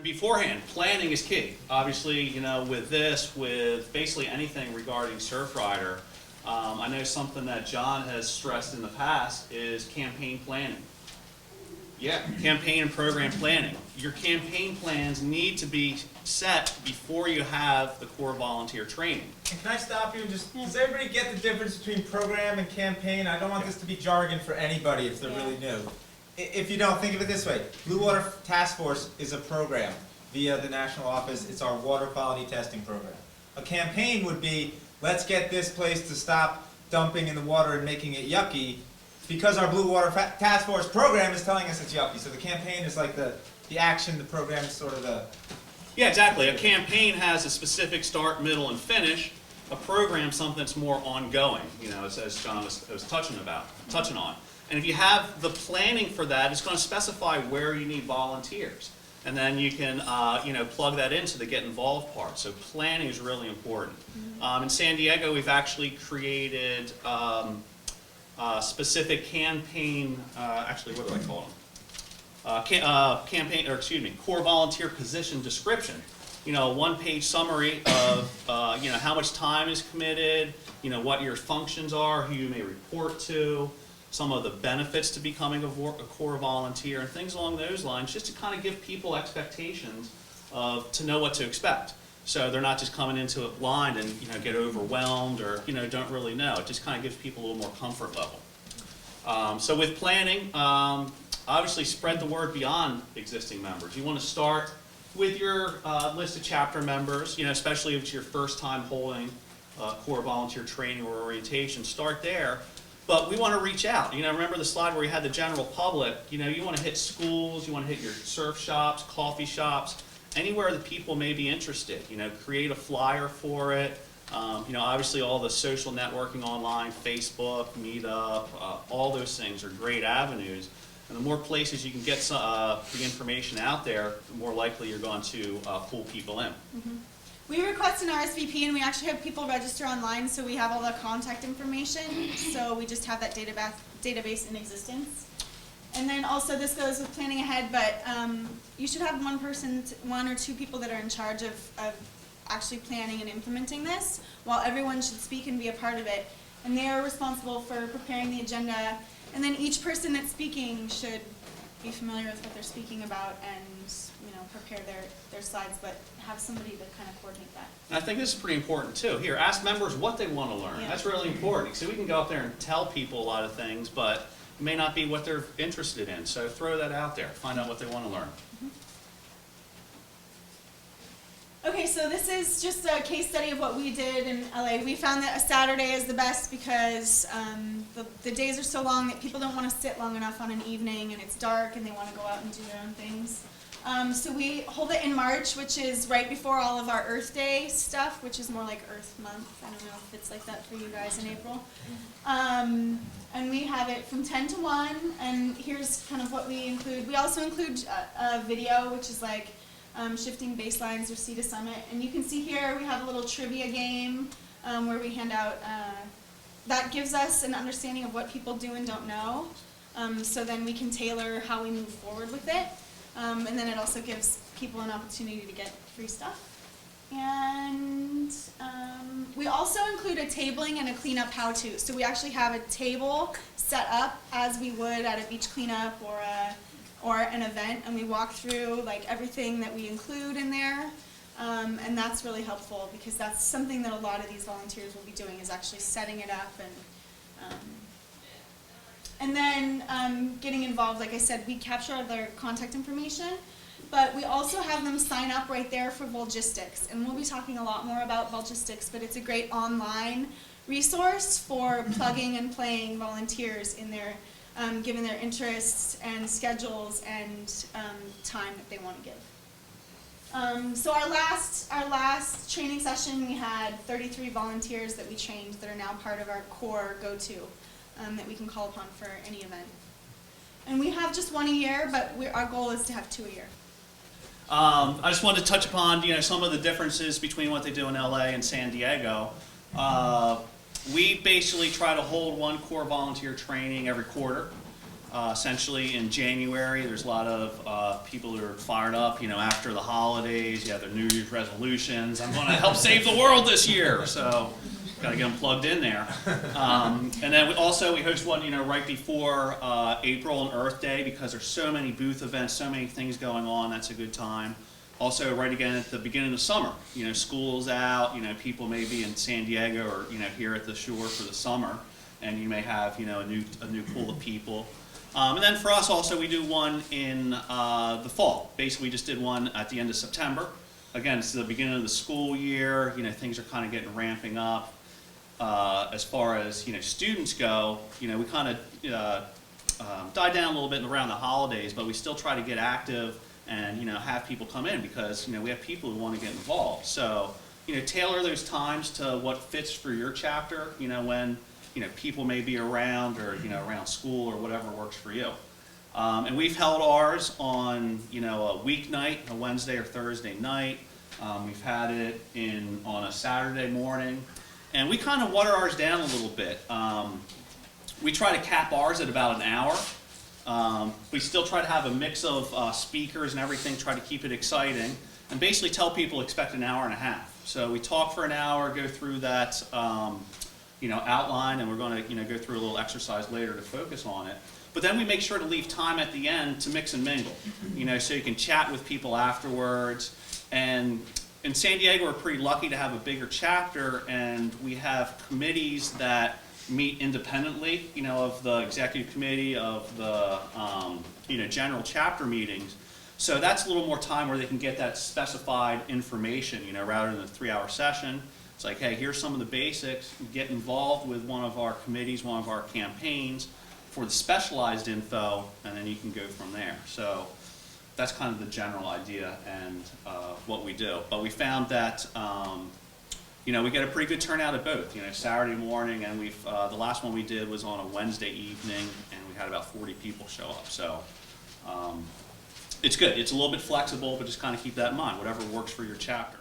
beforehand, planning is key. Obviously, you know, with this, with basically anything regarding Surfrider, I know something that John has stressed in the past is campaign planning. Yeah, campaign and program planning. Your campaign plans need to be set before you have the core volunteer training. And can I stop you and just, does everybody get the difference between program and campaign? I don't want this to be jargon for anybody if they're really new. If you don't, think of it this way. Blue Water Task Force is a program via the national office. It's our water quality testing program. A campaign would be, let's get this place to stop dumping in the water and making it yucky, because our Blue Water Task Force program is telling us it's yucky. So the campaign is like the action, the program is sort of the... Yeah, exactly. A campaign has a specific start, middle, and finish. A program, something that's more ongoing, you know, as John was touching on. And if you have the planning for that, it's going to specify where you need volunteers. And then you can, you know, plug that into the get involved part. So planning is really important. In San Diego, we've actually created specific campaign, actually, what do I call them? Campaign, or excuse me, core volunteer position description. You know, a one-page summary of, you know, how much time is committed, you know, what your functions are, who you may report to, some of the benefits to becoming a core volunteer, and things along those lines, just to kind of give people expectations to know what to expect. So they're not just coming into it blind and, you know, get overwhelmed or, you know, don't really know. It just kind of gives people a little more comfort level. So with planning, obviously spread the word beyond existing members. You want to start with your list of chapter members, you know, especially if it's your first time holding core volunteer training or orientation, start there. But we want to reach out. You know, remember the slide where you had the general public, you know, you want to hit schools, you want to hit your surf shops, coffee shops, anywhere that people may be interested. You know, create a flyer for it. You know, obviously all the social networking online, Facebook, Meetup, all those things are great avenues. And the more places you can get the information out there, the more likely you're going to pull people in. Mm-hmm. We request an RSVP, and we actually have people register online, so we have all the contact information. So we just have that database in existence. And then also this goes with planning ahead, but you should have one or two people that are in charge of actually planning and implementing this, while everyone should speak and be a part of it. And they are responsible for preparing the agenda. And then each person that's speaking should be familiar with what they're speaking about and, you know, prepare their slides, but have somebody to kind of coordinate that. And I think this is pretty important too. Here, ask members what they want to learn. Yeah. That's really important. So we can go up there and tell people a lot of things, but it may not be what they're interested in. So throw that out there. Find out what they want to learn. Mm-hmm. Okay, so this is just a case study of what we did in LA. We found that a Saturday is the best because the days are so long that people don't want to sit long enough on an evening, and it's dark and they want to go out and do their own things. So we hold it in March, which is right before all of our Earth Day stuff, which is more like Earth Month. I don't know if it's like that for you guys in April. And we have it from 10 to 1, and here's kind of what we include. We also include a video, which is like shifting baselines or sea to summit. And you can see here we have a little trivia game where we hand out, that gives us an understanding of what people do and don't know. So then we can tailor how we move forward with it. And then it also gives people an opportunity to get free stuff. And we also include a tabling and a cleanup how-to. So we actually have a table set up as we would at a beach cleanup or an event, and we walk through like everything that we include in there. And that's really helpful because that's something that a lot of these volunteers will be doing, is actually setting it up and then getting involved. Like I said, we capture their contact information, but we also have them sign up right there for Volgistics. And we'll be talking a lot more about Volgistics, but it's a great online resource for plugging and playing volunteers in their, given their interests and schedules and time that they want to give. So our last training session, we had 33 volunteers that we trained that are now part of our core go-to that we can call upon for any event. And we have just one a year, but our goal is to have 2 a year. I just wanted to touch upon, you know, some of the differences between what they do in LA and San Diego. We basically try to hold one core volunteer training every quarter. essentially in January. There's a lot of people who are fired up, you know, after the holidays. You have their New Year's resolutions. I'm going to help save the world this year. So got to get them plugged in there. And then we host one, you know, right before April and Earth Day, because there's so many booth events, so many things going on. That's a good time. Also, right again at the beginning of summer, you know, school's out. You know, people may be in San Diego or, you know, here at the shore for the summer, and you may have, you know, a new pool of people. And then for us also, we do one in the fall. Basically, we just did one at the end of September. Again, it's the beginning of the school year. You know, things are kind of getting ramping up. As far as, you know, students go, you know, we kind of die down a little bit around the holidays, but we still try to get active and, you know, have people come in because, you know, we have people who want to get involved. So, you know, tailor those times to what fits for your chapter, you know, when, you know, people may be around or, you know, around school or whatever works for you. And we've held ours on, you know, a weeknight, a Wednesday or Thursday night. We've had it on a Saturday morning. And we kind of water ours down a little bit. We try to cap ours at about an hour. We still try to have a mix of speakers and everything, try to keep it exciting, and basically tell people expect an hour and a half. So we talk for an hour, go through that you know, outline, and we're going to, you know, go through a little exercise later to focus on it. But then we make sure to leave time at the end to mix and mingle, you know, so you can chat with people afterwards. And in San Diego, we're pretty lucky to have a bigger chapter, and we have committees that meet independently, you know, of the executive committee, of the, you know, general chapter meetings. So that's a little more time where they can get that specified information, you know, rather than a 3-hour session. It's like, hey, here's some of the basics. Get involved with one of our committees, one of our campaigns for the specialized info, and then you can go from there. So that's kind of the general idea and what we do. But we found that, you know, we get a pretty good turnout at both. You know, Saturday morning, and the last one we did was on a Wednesday evening, and we had about 40 people show up. So it's good. It's a little bit flexible, but just kind of keep that in mind. Whatever works for your chapter.